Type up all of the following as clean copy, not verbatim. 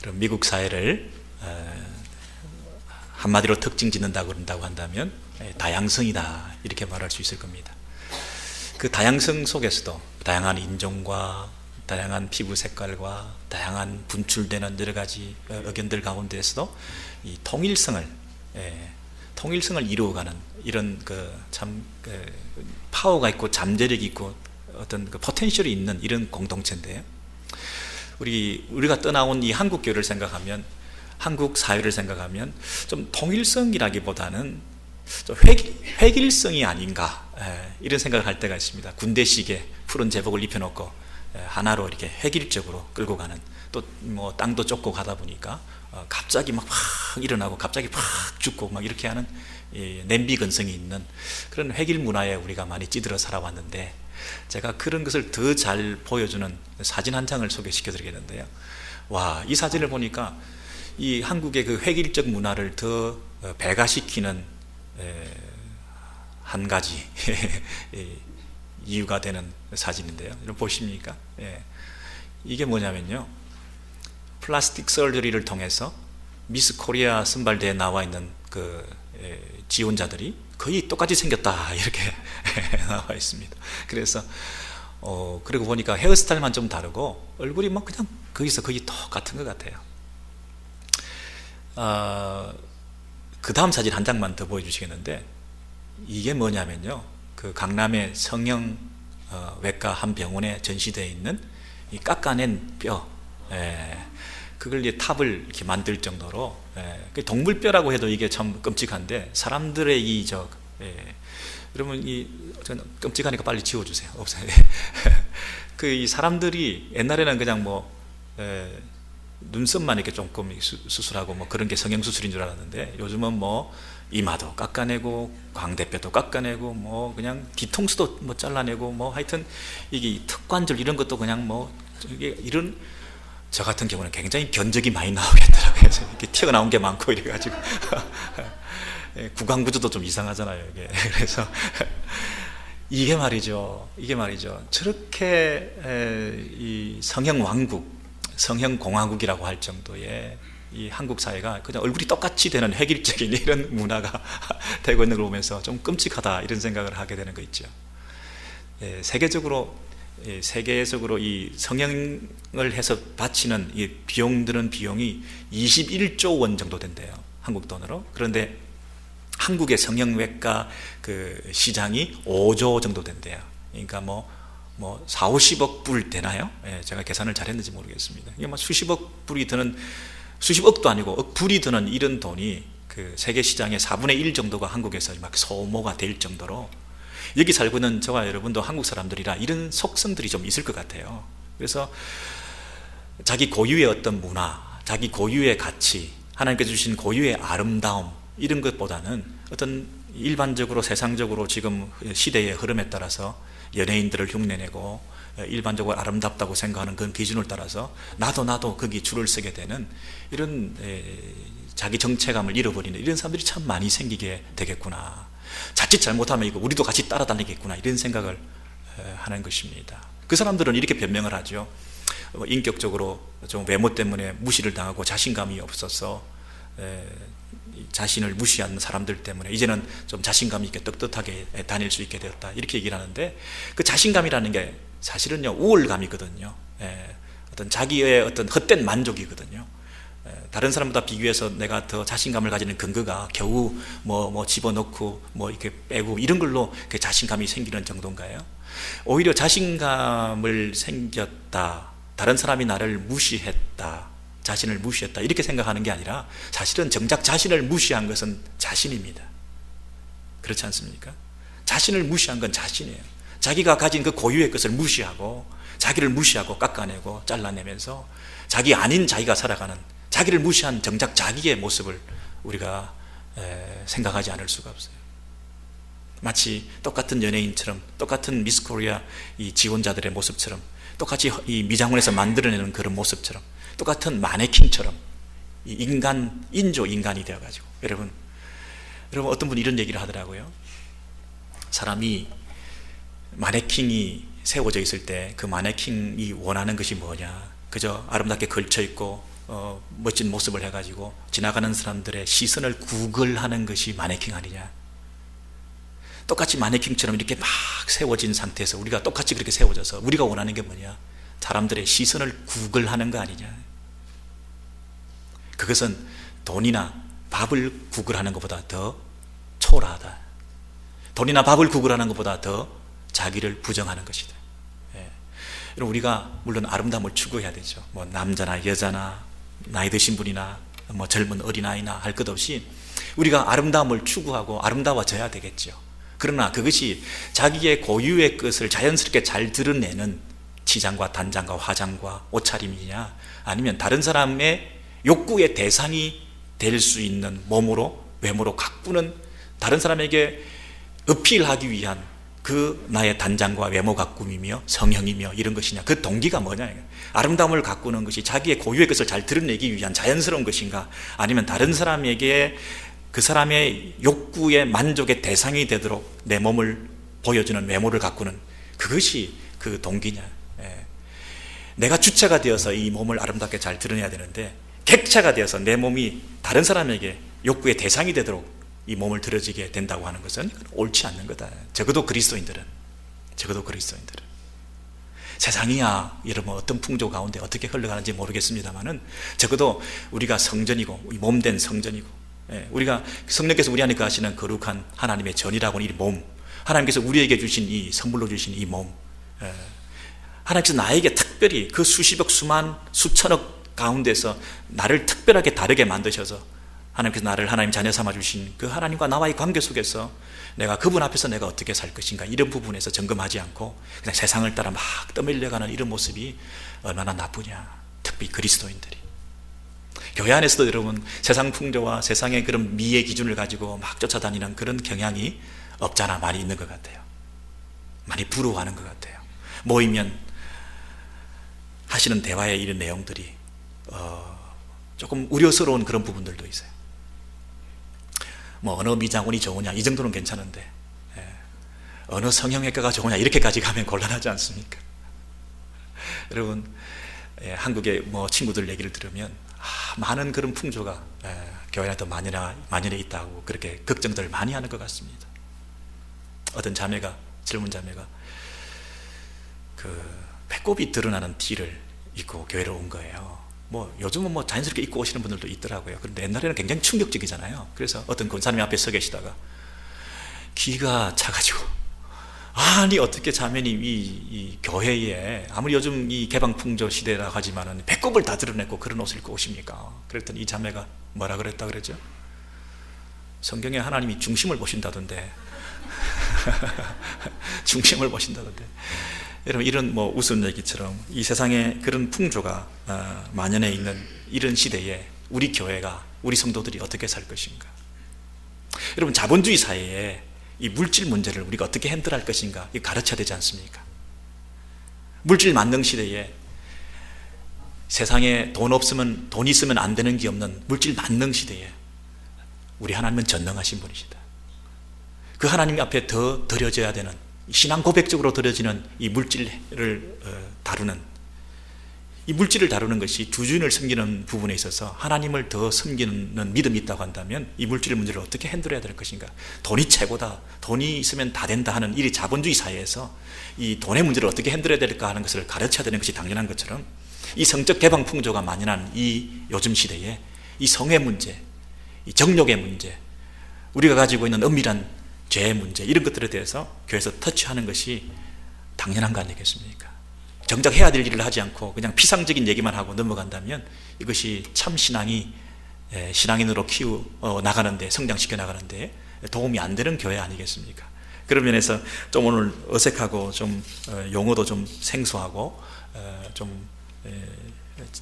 그럼 미국 사회를 한마디로 특징 짓는다고 그런다고 한다면 다양성이다, 이렇게 말할 수 있을 겁니다. 그 다양성 속에서도 다양한 인종과 다양한 피부 색깔과 다양한 분출되는 여러 가지 의견들 가운데에서도 이 통일성을 이루어가는 이런 참 파워가 있고 잠재력이 있고 어떤 그 포텐셜이 있는 이런 공동체인데요. 우리가 떠나온 이 한국교를 생각하면, 한국 사회를 생각하면 좀 통일성이라기보다는 좀 획일성이 아닌가, 이런 생각을 할 때가 있습니다. 군대식의 푸른 제복을 입혀놓고 하나로 이렇게 획일적으로 끌고 가는, 또 뭐 땅도 좁고 가다 보니까 갑자기 막 일어나고 갑자기 팍 죽고 막 이렇게 하는 냄비 근성이 있는 그런 획일 문화에 우리가 많이 찌들어 살아왔는데, 제가 그런 것을 더 잘 보여주는 사진 한 장을 소개시켜 드리겠는데요. 와, 이 사진을 보니까 이 한국의 그 획일적 문화를 더 배가시키는 한 가지 이유가 되는 사진인데요. 여러분 보십니까? 이게 뭐냐면요, 플라스틱 서저리를 통해서 미스 코리아 선발대에 나와 있는 그 지원자들이 거의 똑같이 생겼다, 이렇게 나와 있습니다. 그래서 그리고 보니까 헤어스타일만 좀 다르고 얼굴이 뭐 그냥 거기서 거의 똑같은 것 같아요. 그 다음 사진 한 장만 더 보여주시겠는데, 이게 뭐냐면요, 그 강남의 성형 외과 한 병원에 전시되어 있는 이 깎아낸 뼈, 그걸 이제 탑을 이렇게 만들 정도로, 동물뼈라고 해도 이게 참 끔찍한데, 사람들의 여러분 끔찍하니까 빨리 지워주세요. 없어요. 이 사람들이 옛날에는 그냥 눈썹만 이렇게 조금 수술하고 뭐 그런 게 성형수술인 줄 알았는데, 요즘은 뭐 이마도 깎아내고 광대뼈도 깎아내고 뭐 그냥 뒤통수도 뭐 잘라내고 뭐 하여튼 이게 턱관절 이런 것도 그냥 이게 이런, 저 같은 경우는 굉장히 견적이 많이 나오겠더라고요. 이렇게 튀어나온 게 많고 이래가지고 구강구조도 좀 이상하잖아요, 이게. 그래서 이게 말이죠. 저렇게 이 성형 왕국, 성형 공화국이라고 할 정도의 이 한국 사회가 그냥 얼굴이 똑같이 되는 획일적인 이런 문화가 되고 있는 걸 보면서 좀 끔찍하다, 이런 생각을 하게 되는 거 있죠. 세계적으로 이 성형을 해서 바치는 이 비용이 21조 원 정도 된대요, 한국 돈으로. 그런데 한국의 성형외과 그 시장이 5조 정도 된대요. 그러니까 뭐 4, 50억 불 되나요? 제가 계산을 잘했는지 모르겠습니다. 이게 수십억 불이 드는, 수십억도 아니고 억 불이 드는 이런 돈이 그 세계 시장의 4분의 1 정도가 한국에서 막 소모가 될 정도로, 여기 살고 있는 저와 여러분도 한국 사람들이라 이런 속성들이 좀 있을 것 같아요. 그래서 자기 고유의 어떤 문화, 자기 고유의 가치, 하나님께서 주신 고유의 아름다움, 이런 것보다는 어떤 일반적으로 세상적으로 지금 시대의 흐름에 따라서 연예인들을 흉내내고 일반적으로 아름답다고 생각하는 그런 기준을 따라서 나도 거기 줄을 서게 되는 이런 자기 정체감을 잃어버리는 이런 사람들이 참 많이 생기게 되겠구나, 자칫 잘못하면 이거 우리도 같이 따라다니겠구나, 이런 생각을 하는 것입니다. 그 사람들은 이렇게 변명을 하죠. 인격적으로 좀 외모 때문에 무시를 당하고 자신감이 없어서 자신을 무시하는 사람들 때문에 이제는 좀 자신감 있게 떳떳하게 다닐 수 있게 되었다, 이렇게 얘기를 하는데, 그 자신감이라는 게 사실은요 우월감이거든요. 어떤 자기의 어떤 헛된 만족이거든요. 다른 사람보다 비교해서 내가 더 자신감을 가지는 근거가 겨우 뭐 집어넣고 뭐 이렇게 빼고 이런 걸로 그 자신감이 생기는 정도인가요? 오히려 자신감을 생겼다, 다른 사람이 나를 무시했다, 자신을 무시했다, 이렇게 생각하는 게 아니라 사실은 정작 자신을 무시한 것은 자신입니다. 그렇지 않습니까? 자신을 무시한 건 자신이에요. 자기가 가진 그 고유의 것을 무시하고, 자기를 무시하고 깎아내고 잘라내면서 자기 아닌 자기가 살아가는, 자기를 무시한 정작 자기의 모습을 우리가 생각하지 않을 수가 없어요. 마치 똑같은 연예인처럼, 똑같은 미스 코리아 이 지원자들의 모습처럼, 똑같이 이 미장원에서 만들어내는 그런 모습처럼, 똑같은 마네킹처럼 인조 인간이 되어가지고, 여러분 어떤 분이 이런 얘기를 하더라고요. 사람이 마네킹이 세워져 있을 때 그 마네킹이 원하는 것이 뭐냐, 그저 아름답게 걸쳐 있고 멋진 모습을 해가지고 지나가는 사람들의 시선을 구걸하는 것이 마네킹 아니냐. 똑같이 마네킹처럼 이렇게 막 세워진 상태에서 우리가 똑같이 그렇게 세워져서 우리가 원하는 게 뭐냐? 사람들의 시선을 구걸하는 거 아니냐. 그것은 돈이나 밥을 구걸하는 것보다 더 초라하다. 돈이나 밥을 구걸하는 것보다 더 자기를 부정하는 것이다. 예. 우리가 물론 아름다움을 추구해야 되죠. 뭐 남자나 여자나 나이 드신 분이나 뭐 젊은 어린아이나 할 것 없이 우리가 아름다움을 추구하고 아름다워져야 되겠죠. 그러나 그것이 자기의 고유의 것을 자연스럽게 잘 드러내는 치장과 단장과 화장과 옷차림이냐, 아니면 다른 사람의 욕구의 대상이 될 수 있는 몸으로, 외모로 가꾸는, 다른 사람에게 어필하기 위한 그 나의 단장과 외모 가꿈이며 성형이며 이런 것이냐, 그 동기가 뭐냐. 아름다움을 가꾸는 것이 자기의 고유의 것을 잘 드러내기 위한 자연스러운 것인가, 아니면 다른 사람에게 그 사람의 욕구의 만족의 대상이 되도록 내 몸을 보여주는 외모를 가꾸는 그것이 그 동기냐. 내가 주체가 되어서 이 몸을 아름답게 잘 드러내야 되는데 객체가 되어서 내 몸이 다른 사람에게 욕구의 대상이 되도록 이 몸을 들어지게 된다고 하는 것은 옳지 않는 거다. 적어도 그리스도인들은 세상이야 여러분 어떤 풍조 가운데 어떻게 흘러가는지 모르겠습니다만은 적어도 우리가 성전이고 몸된 성전이고, 우리가 성령께서 우리 안에 거하시는 거룩한 하나님의 전이라고 하는 이 몸, 하나님께서 우리에게 주신 이 선물로 주신 이 몸, 하나님께서 나에게 특별히 그 수십억 수만 수천억 가운데서 나를 특별하게 다르게 만드셔서 하나님께서 나를 하나님 자녀 삼아 주신 그 하나님과 나와의 관계 속에서 내가 그분 앞에서 내가 어떻게 살 것인가, 이런 부분에서 점검하지 않고 그냥 세상을 따라 막 떠밀려가는 이런 모습이 얼마나 나쁘냐. 특히 그리스도인들이 교회 안에서도 여러분 세상 풍조와 세상의 그런 미의 기준을 가지고 막 쫓아다니는 그런 경향이 없잖아 많이 있는 것 같아요. 많이 부러워하는 것 같아요. 모이면 하시는 대화의 이런 내용들이 조금 우려스러운 그런 부분들도 있어요. 뭐 어느 미장원이 좋으냐 이 정도는 괜찮은데 어느 성형외과가 좋으냐 이렇게까지 가면 곤란하지 않습니까? 여러분 한국의 뭐 친구들 얘기를 들으면 많은 그런 풍조가 교회 안에 더 만연해 있다고 그렇게 걱정들 많이 하는 것 같습니다. 어떤 자매가, 젊은 자매가 그 배꼽이 드러나는 티를 입고 교회로 온 거예요. 뭐 요즘은 뭐 자연스럽게 입고 오시는 분들도 있더라고요. 그런데 옛날에는 굉장히 충격적이잖아요. 그래서 어떤 권사님 앞에 서 계시다가 기가 차가지고, 아니 어떻게 자매님 이 교회에 아무리 요즘 이 개방풍조 시대라 하지만은 배꼽을 다 드러내고 그런 옷을 입고 오십니까? 그랬더니 이 자매가 뭐라 그랬다 그랬죠? 성경에 하나님이 중심을 보신다던데 중심을 보신다던데. 여러분 이런 뭐 웃음 얘기처럼 이 세상에 그런 풍조가 만연해 있는 이런 시대에 우리 교회가, 우리 성도들이 어떻게 살 것인가. 여러분 자본주의 사회에 이 물질 문제를 우리가 어떻게 핸들할 것인가, 이거 가르쳐야 되지 않습니까? 물질 만능 시대에 세상에 돈 있으면 안 되는 게 없는 물질 만능 시대에 우리 하나님은 전능하신 분이시다. 그 하나님 앞에 더 드려져야 되는, 신앙 고백적으로 드려지는 이 물질을 다루는, 이 물질을 다루는 것이 주주인을 섬기는 부분에 있어서 하나님을 더 섬기는 믿음이 있다고 한다면 이 물질 문제를 어떻게 핸들해야 될 것인가. 돈이 최고다, 돈이 있으면 다 된다 하는 이 자본주의 사회에서 이 돈의 문제를 어떻게 핸들해야 될까 하는 것을 가르쳐야 되는 것이 당연한 것처럼, 이 성적 개방 풍조가 만연한 이 요즘 시대에 이 성의 문제, 이 정욕의 문제, 우리가 가지고 있는 은밀한 죄의 문제, 이런 것들에 대해서 교회에서 터치하는 것이 당연한 거 아니겠습니까? 정작 해야 될 일을 하지 않고 그냥 피상적인 얘기만 하고 넘어간다면 이것이 참 신앙인으로 나가는데, 성장시켜 나가는데 도움이 안 되는 교회 아니겠습니까? 그런 면에서 좀 오늘 어색하고 좀 용어도 좀 생소하고 좀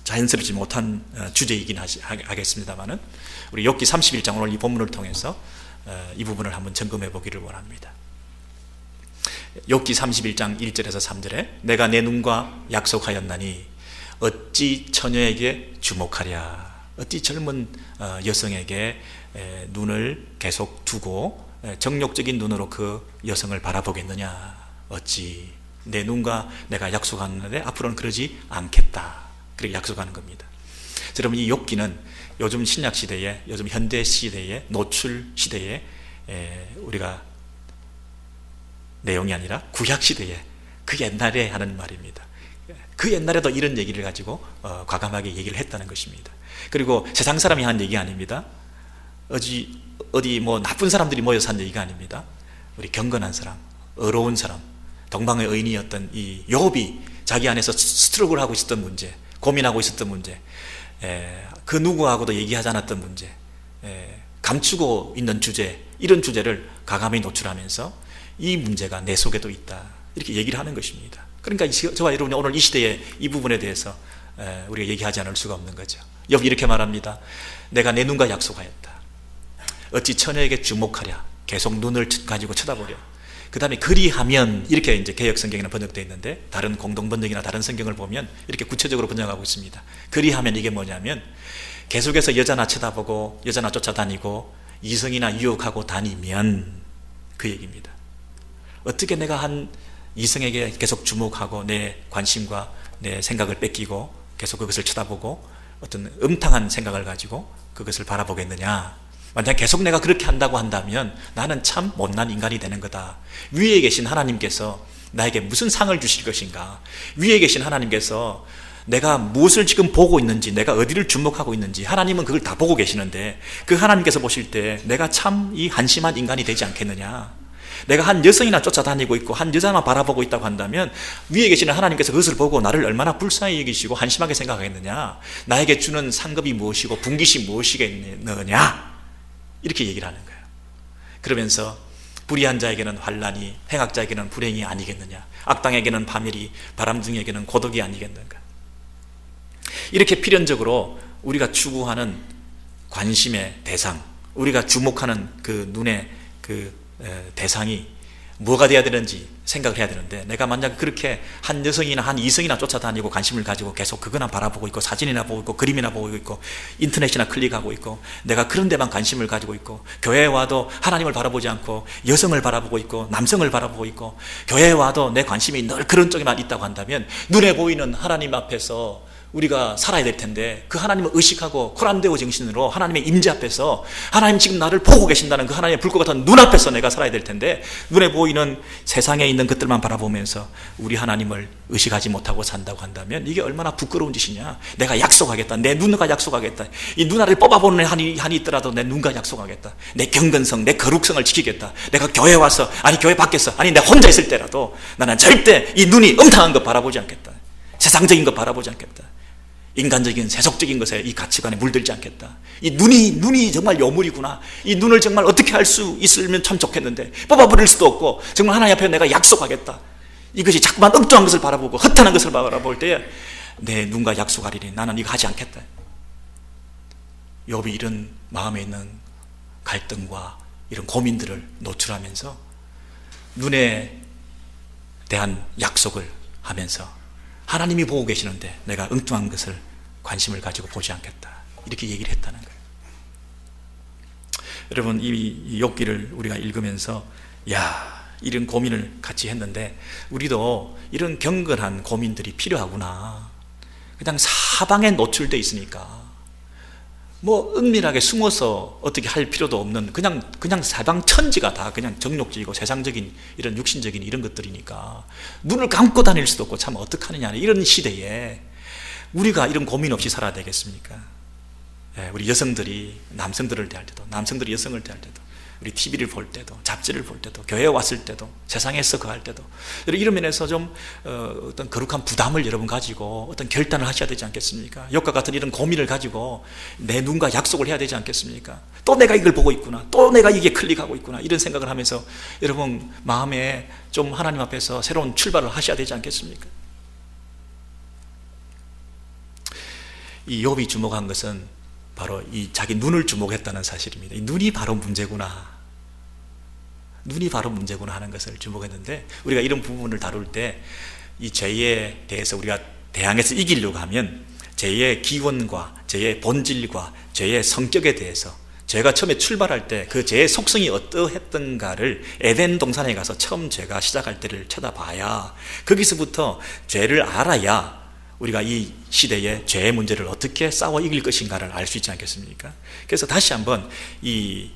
자연스럽지 못한 주제이긴 하겠습니다만은 우리 욥기 31장 오늘 이 본문을 통해서 이 부분을 한번 점검해 보기를 원합니다. 욥기 31장 1절에서 3절에 내가 내 눈과 약속하였나니 어찌 처녀에게 주목하랴. 어찌 젊은 여성에게 눈을 계속 두고 정욕적인 눈으로 그 여성을 바라보겠느냐. 어찌 내 눈과 내가 약속하는데 앞으로는 그러지 않겠다. 그렇게 약속하는 겁니다. 여러분, 이 욥기는 요즘 신약 시대에, 요즘 현대 시대에, 노출 시대에 우리가 내용이 아니라 구약 시대에 그 옛날에 하는 말입니다. 그 옛날에도 이런 얘기를 가지고 과감하게 얘기를 했다는 것입니다. 그리고 세상 사람이 한 얘기 아닙니다. 어디 뭐 나쁜 사람들이 모여서 한 얘기가 아닙니다. 우리 경건한 사람, 어려운 사람, 동방의 의인이었던 이 욥이 자기 안에서 스트럭을 하고 있었던 문제, 고민하고 있었던 문제, 그 누구하고도 얘기하지 않았던 문제, 감추고 있는 주제, 이런 주제를 과감히 노출하면서 이 문제가 내 속에도 있다, 이렇게 얘기를 하는 것입니다. 그러니까 저와 여러분이 오늘 이 시대에 이 부분에 대해서 우리가 얘기하지 않을 수가 없는 거죠. 욥이 이렇게 말합니다. 내가 내 눈과 약속하였다. 어찌 처녀에게 주목하랴. 계속 눈을 가지고 쳐다보려. 그 다음에 그리하면, 이렇게 이제 개역 성경에는 번역되어 있는데 다른 공동 번역이나 다른 성경을 보면 이렇게 구체적으로 번역하고 있습니다. 그리하면 이게 뭐냐면 계속해서 여자나 쳐다보고 여자나 쫓아다니고 이성이나 유혹하고 다니면, 그 얘기입니다. 어떻게 내가 한 이성에게 계속 주목하고 내 관심과 내 생각을 뺏기고 계속 그것을 쳐다보고 어떤 음탕한 생각을 가지고 그것을 바라보겠느냐. 만약 계속 내가 그렇게 한다고 한다면 나는 참 못난 인간이 되는 거다. 위에 계신 하나님께서 나에게 무슨 상을 주실 것인가. 위에 계신 하나님께서 내가 무엇을 지금 보고 있는지, 내가 어디를 주목하고 있는지 하나님은 그걸 다 보고 계시는데 그 하나님께서 보실 때 내가 참 이 한심한 인간이 되지 않겠느냐. 내가 한 여성이나 쫓아다니고 있고 한 여자만 바라보고 있다고 한다면 위에 계시는 하나님께서 그것을 보고 나를 얼마나 불쌍히 여기시고 한심하게 생각하겠느냐. 나에게 주는 상급이 무엇이고 분깃이 무엇이겠느냐, 이렇게 얘기를 하는 거예요. 그러면서 불의한 자에게는 환난이, 행악자에게는 불행이 아니겠느냐, 악당에게는 파멸이, 바람둥이에게는 고독이 아니겠는가. 이렇게 필연적으로 우리가 추구하는 관심의 대상, 우리가 주목하는 그 눈의 그 대상이 뭐가 돼야 되는지 생각을 해야 되는데, 내가 만약 그렇게 한 여성이나 한 이성이나 쫓아다니고 관심을 가지고 계속 그거나 바라보고 있고 사진이나 보고 있고 그림이나 보고 있고 인터넷이나 클릭하고 있고 내가 그런 데만 관심을 가지고 있고 교회에 와도 하나님을 바라보지 않고 여성을 바라보고 있고 남성을 바라보고 있고 교회에 와도 내 관심이 늘 그런 쪽에만 있다고 한다면 눈에 보이는 하나님 앞에서 우리가 살아야 될 텐데, 그 하나님을 의식하고 코란데오 정신으로 하나님의 임재 앞에서 하나님 지금 나를 보고 계신다는 그 하나님의 불꽃 같은 눈 앞에서 내가 살아야 될 텐데, 눈에 보이는 세상에 있는 것들만 바라보면서 우리 하나님을 의식하지 못하고 산다고 한다면 이게 얼마나 부끄러운 짓이냐. 내가 약속하겠다. 내 눈과 약속하겠다. 이 눈알을 뽑아보는 한이 있더라도 내 눈과 약속하겠다. 내 경건성, 내 거룩성을 지키겠다. 내가 교회 와서, 아니 교회 밖에서, 아니 내가 혼자 있을 때라도 나는 절대 이 눈이 음탕한 것 바라보지 않겠다. 세상적인 것 바라보지 않겠다. 인간적인 세속적인 것에 이 가치관에 물들지 않겠다. 이 눈이 정말 요물이구나. 이 눈을 정말 어떻게 할 수 있으면 참 좋겠는데 뽑아버릴 수도 없고, 정말 하나님 앞에 내가 약속하겠다. 이것이 자꾸만 엉뚱한 것을 바라보고 허탄한 것을 바라볼 때에 내 눈과 약속하리니 나는 이거 하지 않겠다. 욥이 이런 마음에 있는 갈등과 이런 고민들을 노출하면서 눈에 대한 약속을 하면서 하나님이 보고 계시는데 내가 엉뚱한 것을 관심을 가지고 보지 않겠다, 이렇게 얘기를 했다는 거예요. 여러분, 이 욥기를 우리가 읽으면서 이런 고민을 같이 했는데 우리도 이런 경건한 고민들이 필요하구나. 그냥 사방에 노출되어 있으니까 뭐 은밀하게 숨어서 어떻게 할 필요도 없는 그냥 사방 천지가 다 그냥 정욕적이고 세상적인 이런 육신적인 이런 것들이니까 눈을 감고 다닐 수도 없고 참 어떡하느냐, 이런 시대에 우리가 이런 고민 없이 살아야 되겠습니까? 우리 여성들이 남성들을 대할 때도, 남성들이 여성을 대할 때도, 우리 TV를 볼 때도, 잡지를 볼 때도, 교회에 왔을 때도, 세상에서 거할 때도 이런 면에서 좀 어떤 거룩한 부담을 여러분 가지고 어떤 결단을 하셔야 되지 않겠습니까? 욥과 같은 이런 고민을 가지고 내 눈과 약속을 해야 되지 않겠습니까? 또 내가 이걸 보고 있구나, 또 내가 이게 클릭하고 있구나, 이런 생각을 하면서 여러분 마음에 좀 하나님 앞에서 새로운 출발을 하셔야 되지 않겠습니까? 이 욥이 주목한 것은 바로 이 자기 눈을 주목했다는 사실입니다. 이 눈이 바로 문제구나, 눈이 바로 문제구나 하는 것을 주목했는데, 우리가 이런 부분을 다룰 때 이 죄에 대해서 우리가 대항해서 이기려고 하면 죄의 기원과 죄의 본질과 죄의 성격에 대해서, 죄가 처음에 출발할 때 그 죄의 속성이 어떠했던가를 에덴 동산에 가서 처음 죄가 시작할 때를 쳐다봐야, 거기서부터 죄를 알아야 우리가 이 시대의 죄의 문제를 어떻게 싸워 이길 것인가를 알 수 있지 않겠습니까? 그래서 다시 한번 이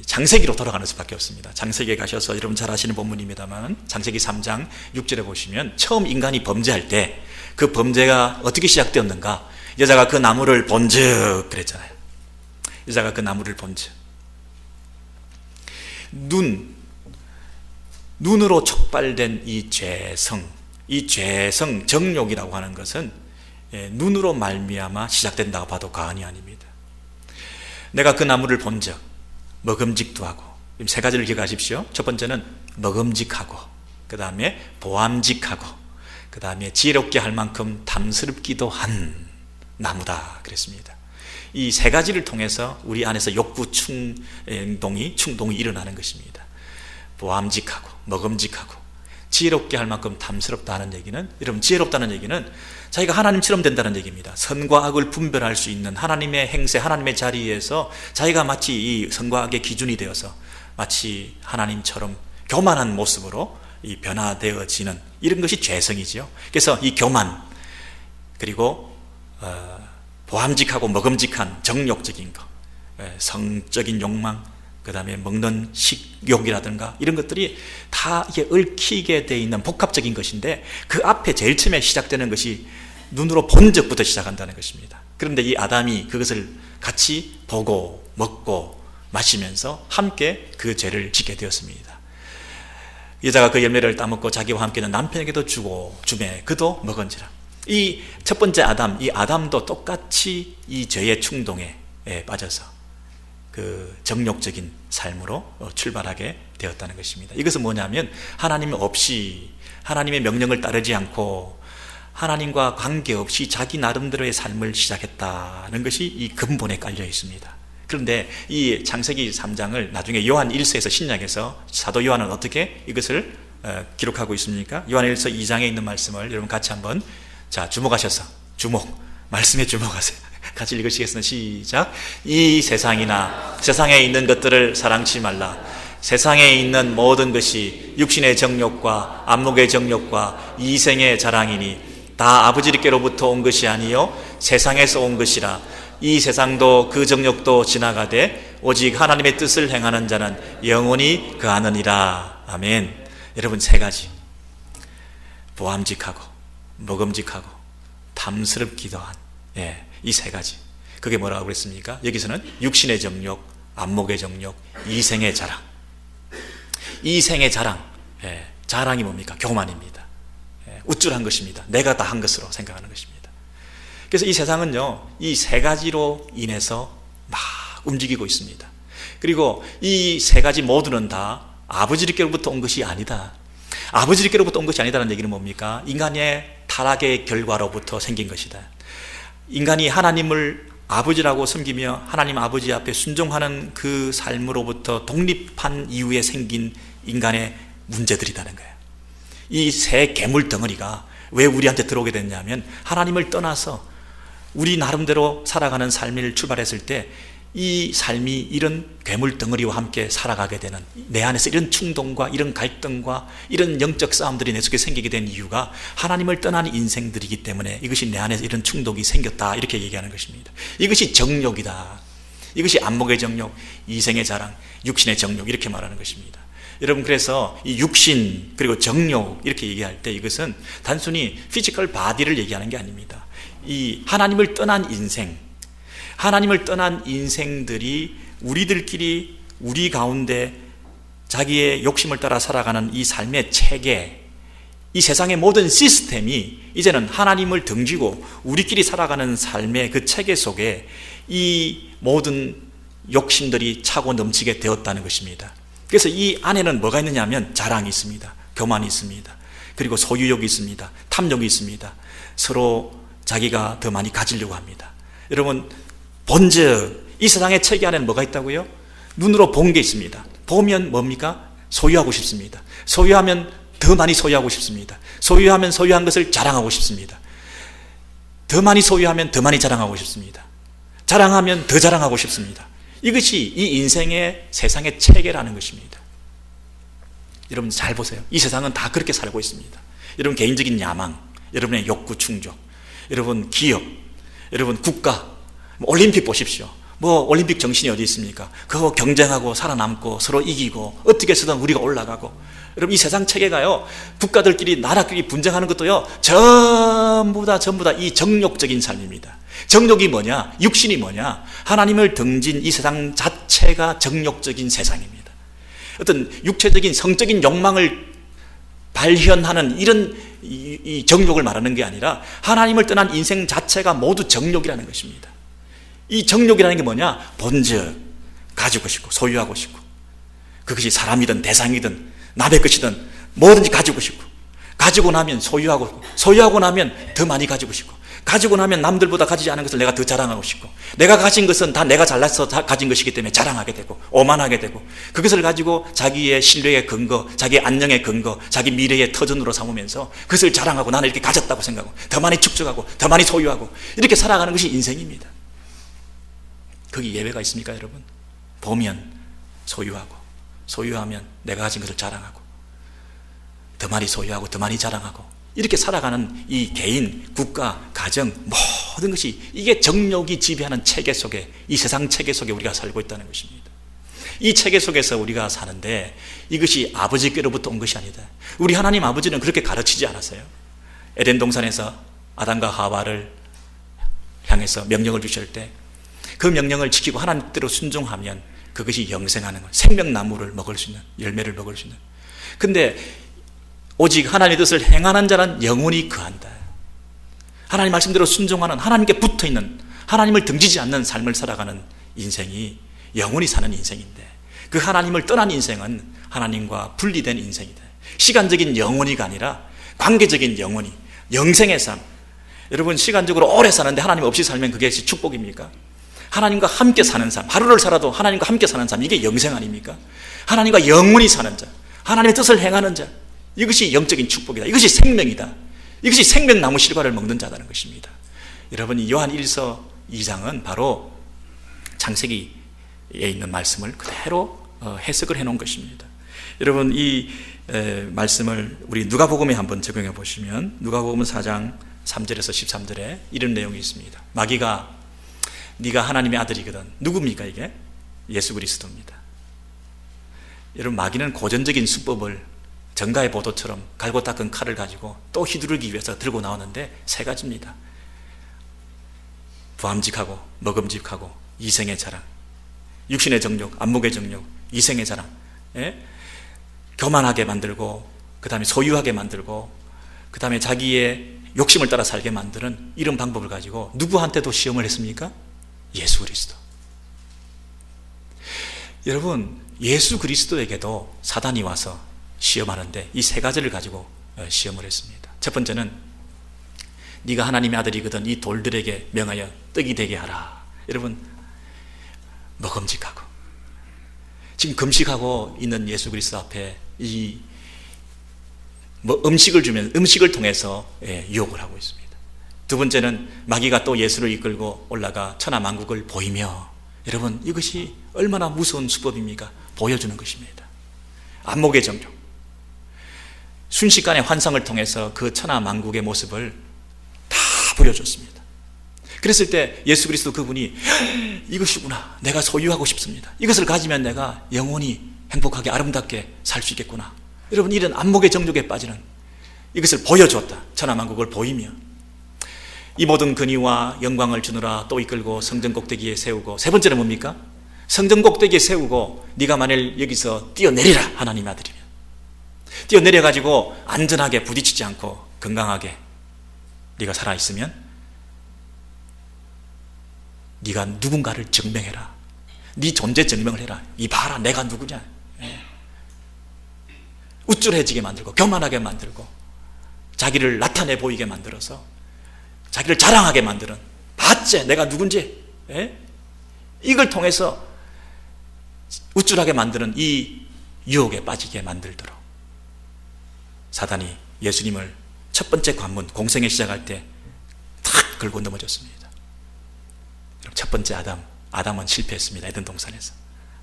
창세기로 돌아가는 수밖에 없습니다. 창세기에 가셔서 여러분 잘 아시는 본문입니다만 창세기 3장 6절에 보시면 처음 인간이 범죄할 때 그 범죄가 어떻게 시작되었는가? 여자가 그 나무를 본즉 그랬잖아요. 여자가 그 나무를 본즉 눈으로 촉발된 이 죄성, 정욕이라고 하는 것은 눈으로 말미암아 시작된다고 봐도 과언이 아닙니다. 내가 그 나무를 본즉 먹음직도 하고, 세 가지를 기억하십시오. 첫 번째는 먹음직하고, 그 다음에 보암직하고, 그 다음에 지혜롭게 할 만큼 탐스럽기도 한 나무다 그랬습니다. 이 세 가지를 통해서 우리 안에서 욕구 충동이 일어나는 것입니다. 보암직하고 먹음직하고 지혜롭게 할 만큼 탐스럽다는 얘기는, 여러분 지혜롭다는 얘기는 자기가 하나님처럼 된다는 얘기입니다. 선과 악을 분별할 수 있는 하나님의 행세, 하나님의 자리에서 자기가 마치 이 선과 악의 기준이 되어서 마치 하나님처럼 교만한 모습으로 이 변화되어지는 이런 것이 죄성이지요. 그래서 이 교만, 그리고 보암직하고 먹음직한 정욕적인 것, 성적인 욕망, 그 다음에 먹는 식욕이라든가 이런 것들이 다 이게 얽히게 되어 있는 복합적인 것인데, 그 앞에 제일 처음에 시작되는 것이 눈으로 본 적부터 시작한다는 것입니다. 그런데 이 아담이 그것을 같이 보고 먹고 마시면서 함께 그 죄를 짓게 되었습니다. 여자가 그 열매를 따먹고 자기와 함께는 남편에게도 주매 그도 먹은지라. 이 첫 번째 아담, 이 아담도 똑같이 이 죄의 충동에 빠져서 그 정욕적인 삶으로 출발하게 되었다는 것입니다. 이것은 뭐냐면 하나님 없이, 하나님의 명령을 따르지 않고 하나님과 관계없이 자기 나름대로의 삶을 시작했다는 것이 이 근본에 깔려 있습니다. 그런데 이 창세기 3장을 나중에 요한 1서에서 신약에서 사도 요한은 어떻게 이것을 기록하고 있습니까? 요한 1서 2장에 있는 말씀을 여러분 같이 한번 주목하셔서 말씀에 주목하세요. 같이 읽으시겠습니다. 시작. 이 세상에 있는 것들을 사랑치 말라. 세상에 있는 모든 것이 육신의 정욕과 안목의 정욕과 이생의 자랑이니 다 아버지께로부터 온 것이 아니요 세상에서 온 것이라. 이 세상도 그 정욕도 지나가되 오직 하나님의 뜻을 행하는 자는 영원히 거하느니라. 아멘. 여러분 세 가지, 보암직하고 먹음직하고 탐스럽기도 한 이 세 가지, 그게 뭐라고 그랬습니까? 여기서는 육신의 정욕, 안목의 정욕, 이생의 자랑. 이생의 자랑, 자랑이 뭡니까? 교만입니다. 우쭐한 것입니다. 내가 다 한 것으로 생각하는 것입니다. 그래서 이 세상은요, 이 세 가지로 인해서 막 움직이고 있습니다. 그리고 이 세 가지 모두는 다 아버지께로부터 온 것이 아니다. 아버지께로부터 온 것이 아니다라는 얘기는 뭡니까? 인간의 타락의 결과로부터 생긴 것이다. 인간이 하나님을 아버지라고 섬기며 하나님 아버지 앞에 순종하는 그 삶으로부터 독립한 이후에 생긴 인간의 문제들이라는 거예요. 이 새 괴물 덩어리가 왜 우리한테 들어오게 됐냐면, 하나님을 떠나서 우리 나름대로 살아가는 삶을 출발했을 때 이 삶이 이런 괴물 덩어리와 함께 살아가게 되는, 내 안에서 이런 충동과 이런 갈등과 이런 영적 싸움들이 내 속에 생기게 된 이유가 하나님을 떠난 인생들이기 때문에 이것이 내 안에서 이런 충동이 생겼다, 이렇게 얘기하는 것입니다. 이것이 정욕이다. 이것이 안목의 정욕, 이생의 자랑, 육신의 정욕, 이렇게 말하는 것입니다. 여러분, 그래서 이 육신 그리고 정욕 이렇게 얘기할 때 이것은 단순히 피지컬 바디를 얘기하는 게 아닙니다. 이 하나님을 떠난 인생, 하나님을 떠난 인생들이 우리들끼리 우리 가운데 자기의 욕심을 따라 살아가는 이 삶의 체계, 이 세상의 모든 시스템이 이제는 하나님을 등지고 우리끼리 살아가는 삶의 그 체계 속에 이 모든 욕심들이 차고 넘치게 되었다는 것입니다. 그래서 이 안에는 뭐가 있느냐 하면 자랑이 있습니다. 교만이 있습니다. 그리고 소유욕이 있습니다. 탐욕이 있습니다. 서로 자기가 더 많이 가지려고 합니다. 여러분, 본즉 이 세상의 체계 안에는 뭐가 있다고요? 눈으로 본 게 있습니다. 보면 뭡니까? 소유하고 싶습니다. 소유하면 더 많이 소유하고 싶습니다. 소유하면 소유한 것을 자랑하고 싶습니다. 더 많이 소유하면 더 많이 자랑하고 싶습니다. 자랑하면 더 자랑하고 싶습니다. 이것이 이 인생의 세상의 체계라는 것입니다. 여러분 잘 보세요. 이 세상은 다 그렇게 살고 있습니다. 여러분 개인적인 야망, 여러분의 욕구 충족, 여러분 기업, 여러분 국가, 올림픽 보십시오. 뭐 올림픽 정신이 어디 있습니까? 그거 경쟁하고 살아남고 서로 이기고 어떻게 해서든 우리가 올라가고. 여러분 이 세상 체계가요, 국가들끼리 나라끼리 분쟁하는 것도요, 전부 다 이 정욕적인 삶입니다. 정욕이 뭐냐? 육신이 뭐냐? 하나님을 등진 이 세상 자체가 정욕적인 세상입니다. 어떤 육체적인 성적인 욕망을 발현하는 이런 이 정욕을 말하는 게 아니라 하나님을 떠난 인생 자체가 모두 정욕이라는 것입니다. 이 정욕이라는 게 뭐냐? 본즉 가지고 싶고 소유하고 싶고, 그것이 사람이든 대상이든 남의 것이든 뭐든지 가지고 싶고, 가지고 나면 소유하고, 소유하고 나면 더 많이 가지고 싶고, 가지고 나면 남들보다 가지지 않은 것을 내가 더 자랑하고 싶고, 내가 가진 것은 다 내가 잘나서 가진 것이기 때문에 자랑하게 되고 오만하게 되고, 그것을 가지고 자기의 신뢰의 근거, 자기의 안녕의 근거, 자기 미래의 터전으로 삼으면서 그것을 자랑하고 나는 이렇게 가졌다고 생각하고 더 많이 축적하고 더 많이 소유하고 이렇게 살아가는 것이 인생입니다. 거기 예외가 있습니까 여러분? 보면 소유하고, 소유하면 내가 가진 것을 자랑하고 더 많이 소유하고 더 많이 자랑하고 이렇게 살아가는 이 개인, 국가, 가정 모든 것이 이게 정욕이 지배하는 체계 속에, 이 세상 체계 속에 우리가 살고 있다는 것입니다. 이 체계 속에서 우리가 사는데 이것이 아버지께로부터 온 것이 아니다. 우리 하나님 아버지는 그렇게 가르치지 않았어요. 에덴 동산에서 아담과 하와를 향해서 명령을 주실 때 그 명령을 지키고 하나님 뜻대로 순종하면 그것이 영생하는 것, 생명나무를 먹을 수 있는, 열매를 먹을 수 있는. 근데 오직 하나님의 뜻을 행하는 자는 영원히 거한다. 하나님 말씀대로 순종하는, 하나님께 붙어있는, 하나님을 등지지 않는 삶을 살아가는 인생이 영원히 사는 인생인데, 그 하나님을 떠난 인생은 하나님과 분리된 인생이다. 시간적인 영원히가 아니라 관계적인 영원히, 영생의 삶. 여러분 시간적으로 오래 사는데 하나님 없이 살면 그게 축복입니까? 하나님과 함께 사는 삶, 하루를 살아도 하나님과 함께 사는 삶, 이게 영생 아닙니까? 하나님과 영원히 사는 자, 하나님의 뜻을 행하는 자, 이것이 영적인 축복이다. 이것이 생명이다. 이것이 생명나무 실과를 먹는 자라는 것입니다. 여러분 이 요한 1서 2장은 바로 창세기에 있는 말씀을 그대로 해석을 해놓은 것입니다. 여러분 이 말씀을 우리 누가복음에 한번 적용해 보시면, 누가복음 4장 3절에서 13절에 이런 내용이 있습니다. 마귀가 네가 하나님의 아들이거든. 누굽니까 이게? 예수 그리스도입니다. 여러분 마귀는 고전적인 수법을 정가의 보도처럼 갈고 닦은 칼을 가지고 또 휘두르기 위해서 들고 나오는데 세 가지입니다. 부함직하고 먹음직하고 이생의 자랑, 육신의 정욕, 안목의 정욕, 이생의 자랑, 교만하게 만들고 그 다음에 소유하게 만들고 그 다음에 자기의 욕심을 따라 살게 만드는 이런 방법을 가지고 누구한테도 시험을 했습니까? 예수 그리스도. 여러분 예수 그리스도에게도 사단이 와서 시험하는데 이 세 가지를 가지고 시험을 했습니다. 첫 번째는 네가 하나님의 아들이거든 이 돌들에게 명하여 떡이 되게 하라. 여러분 먹음직하고 지금 금식하고 있는 예수 그리스도 앞에 이 음식을 주면 음식을 통해서 유혹을 하고 있습니다. 두 번째는 마귀가 또 예수를 이끌고 올라가 천하만국을 보이며, 여러분 이것이 얼마나 무서운 수법입니까? 보여주는 것입니다. 안목의 정욕, 순식간에 환상을 통해서 그 천하만국의 모습을 다 보여줬습니다. 그랬을 때 예수 그리스도 그분이 이것이구나, 내가 소유하고 싶습니다. 이것을 가지면 내가 영원히 행복하게 아름답게 살 수 있겠구나. 여러분 이런 안목의 정욕에 빠지는 이것을 보여줬다. 천하만국을 보이며 이 모든 근위와 영광을 주느라 또 이끌고 성전 꼭대기에 세우고, 세 번째는 뭡니까? 성전 꼭대기에 세우고 네가 만일 여기서 뛰어내리라. 하나님의 아들이면 뛰어내려가지고 안전하게 부딪히지 않고 건강하게 네가 살아있으면 네가 누군가를 증명해라. 네 존재 증명을 해라. 이 봐라 내가 누구냐. 우쭐해지게 만들고 교만하게 만들고 자기를 나타내 보이게 만들어서 자기를 자랑하게 만드는, 봤지 내가 누군지, 이걸 통해서 우쭐하게 만드는 이 유혹에 빠지게 만들도록 사단이 예수님을 첫 번째 관문 공생에 시작할 때 탁 걸고 넘어졌습니다. 첫 번째 아담은 실패했습니다. 에덴 동산에서.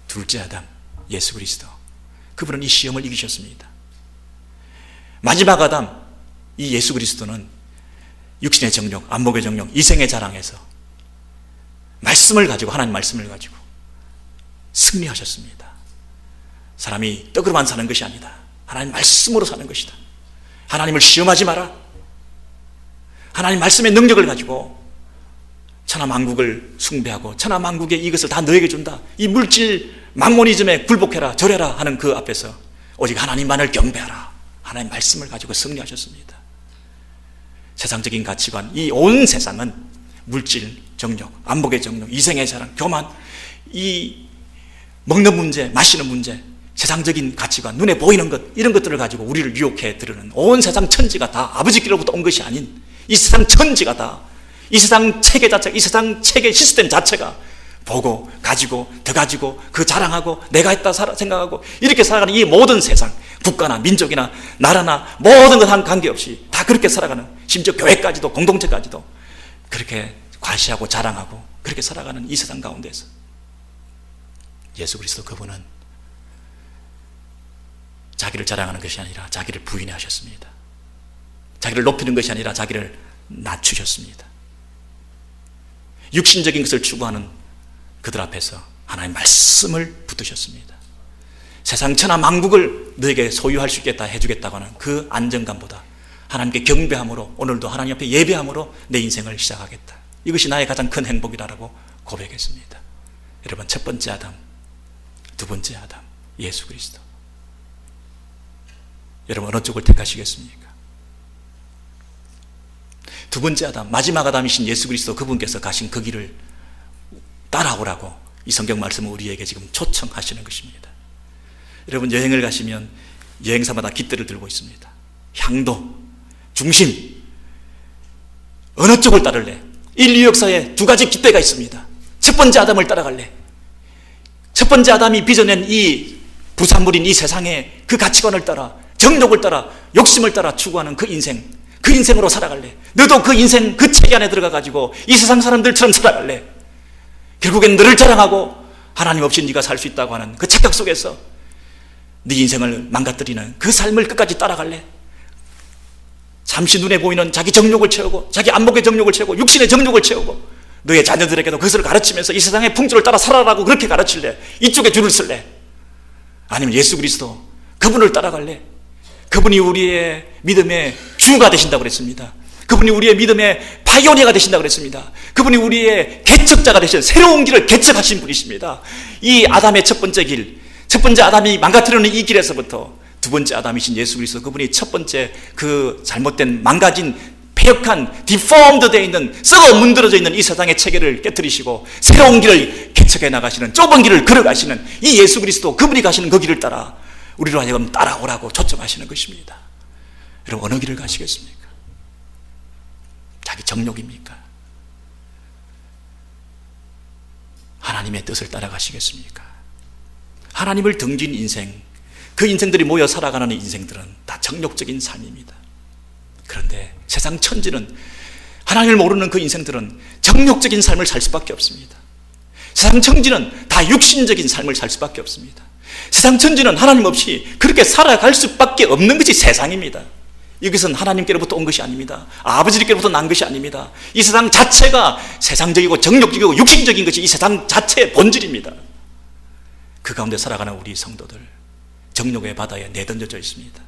둘째 아담 예수 그리스도, 그분은 이 시험을 이기셨습니다. 마지막 아담 이 예수 그리스도는 육신의 정욕, 안목의 정욕, 이생의 자랑에서 말씀을 가지고, 하나님 말씀을 가지고 승리하셨습니다. 사람이 떡으로만 사는 것이 아니다. 하나님 말씀으로 사는 것이다. 하나님을 시험하지 마라. 하나님 말씀의 능력을 가지고 천하만국을 숭배하고 천하만국의 이것을 다 너에게 준다. 이 물질 망모니즘에 굴복해라, 절해라 하는 그 앞에서 오직 하나님만을 경배하라. 하나님 말씀을 가지고 승리하셨습니다. 세상적인 가치관, 이 온 세상은 물질, 정욕, 안목의 정욕, 이생의 자랑, 교만, 이 먹는 문제, 마시는 문제, 세상적인 가치관, 눈에 보이는 것, 이런 것들을 가지고 우리를 유혹해 드르는 온 세상 천지가 다 아버지께로부터 온 것이 아닌 이 세상 천지가 다, 이 세상 체계 자체가, 이 세상 체계 시스템 자체가 보고 가지고 더 가지고 그 자랑하고 내가 했다 생각하고 이렇게 살아가는 이 모든 세상, 국가나 민족이나 나라나 모든 것 한 관계없이 다 그렇게 살아가는, 심지어 교회까지도 공동체까지도 그렇게 과시하고 자랑하고 그렇게 살아가는 이 세상 가운데서 예수 그리스도 그분은 자기를 자랑하는 것이 아니라 자기를 부인하셨습니다. 자기를 높이는 것이 아니라 자기를 낮추셨습니다. 육신적인 것을 추구하는 그들 앞에서 하나님 말씀을 붙드셨습니다. 세상 천하 만국을 너에게 소유할 수 있겠다, 해주겠다고 하는 그 안정감보다 하나님께 경배함으로, 오늘도 하나님 앞에 예배함으로 내 인생을 시작하겠다. 이것이 나의 가장 큰 행복이라고 고백했습니다. 여러분, 첫 번째 아담, 두 번째 아담, 예수 그리스도. 여러분, 어느 쪽을 택하시겠습니까? 두 번째 아담, 마지막 아담이신 예수 그리스도 그분께서 가신 그 길을 따라오라고 이 성경 말씀은 우리에게 지금 초청하시는 것입니다. 여러분, 여행을 가시면 여행사마다 깃들을 들고 있습니다. 향도, 중심, 어느 쪽을 따를래? 인류 역사에 두 가지 깃대가 있습니다. 첫 번째 아담을 따라갈래? 첫 번째 아담이 빚어낸 이 부산물인 이 세상의 그 가치관을 따라, 정욕을 따라, 욕심을 따라 추구하는 그 인생, 그 인생으로 살아갈래? 너도 그 인생 그 체계 안에 들어가가지고 이 세상 사람들처럼 살아갈래? 결국엔 너를 자랑하고 하나님 없이 네가 살 수 있다고 하는 그 착각 속에서 네 인생을 망가뜨리는 그 삶을 끝까지 따라갈래? 잠시 눈에 보이는 자기 정욕을 채우고, 자기 안목의 정욕을 채우고, 육신의 정욕을 채우고, 너의 자녀들에게도 그것을 가르치면서 이 세상의 풍조를 따라 살아라고 그렇게 가르칠래? 이쪽에 줄을 쓸래? 아니면 예수 그리스도 그분을 따라갈래? 그분이 우리의 믿음의 주가 되신다고 그랬습니다. 그분이 우리의 믿음의 파이오니아가 되신다고 그랬습니다. 그분이 우리의 개척자가 되신, 새로운 길을 개척하신 분이십니다. 이 아담의 첫 번째 길, 첫 번째 아담이 망가뜨리는 이 길에서부터 두 번째 아담이신 예수 그리스도, 그분이 첫 번째 그 잘못된, 망가진, 폐역한, 디폼드 되어 있는, 썩어 문드러져 있는 이 세상의 체계를 깨뜨리시고 새로운 길을 개척해 나가시는, 좁은 길을 걸어가시는 이 예수 그리스도, 그분이 가시는 그 길을 따라 우리로 하여금 따라오라고 초청하시는 것입니다. 여러분, 어느 길을 가시겠습니까? 자기 정욕입니까? 하나님의 뜻을 따라가시겠습니까? 하나님을 등진 인생, 그 인생들이 모여 살아가는 인생들은 다 정욕적인 삶입니다. 그런데 세상 천지는, 하나님을 모르는 그 인생들은 정욕적인 삶을 살 수밖에 없습니다. 세상 천지는 다 육신적인 삶을 살 수밖에 없습니다. 세상 천지는 하나님 없이 그렇게 살아갈 수밖에 없는 것이 세상입니다. 이것은 하나님께로부터 온 것이 아닙니다. 아버지께로부터 난 것이 아닙니다. 이 세상 자체가 세상적이고 정욕적이고 육신적인 것이 이 세상 자체의 본질입니다. 그 가운데 살아가는 우리 성도들, 정욕의 바다에 내던져져 있습니다.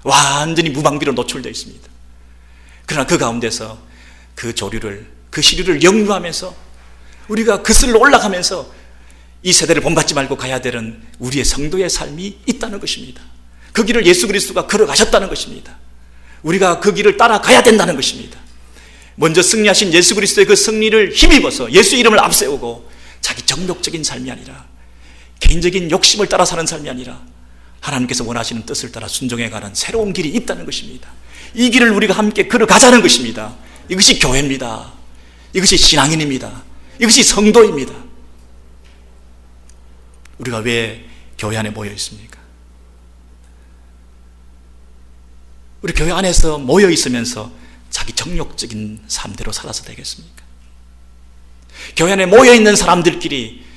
완전히 무방비로 노출되어 있습니다. 그러나 그 가운데서 그 조류를, 그 시류를 역류하면서 우리가 그슬로 올라가면서 이 세대를 본받지 말고 가야 되는 우리의 성도의 삶이 있다는 것입니다. 그 길을 예수 그리스도가 걸어가셨다는 것입니다. 우리가 그 길을 따라가야 된다는 것입니다. 먼저 승리하신 예수 그리스도의 그 승리를 힘입어서 예수 이름을 앞세우고 자기 정욕적인 삶이 아니라, 개인적인 욕심을 따라 사는 삶이 아니라 하나님께서 원하시는 뜻을 따라 순종해가는 새로운 길이 있다는 것입니다. 이 길을 우리가 함께 걸어가자는 것입니다. 이것이 교회입니다. 이것이 신앙인입니다. 이것이 성도입니다. 우리가 왜 교회 안에 모여 있습니까? 우리 교회 안에서 모여 있으면서 자기 정욕적인 삶대로 살아서 되겠습니까? 교회 안에 모여 있는 사람들끼리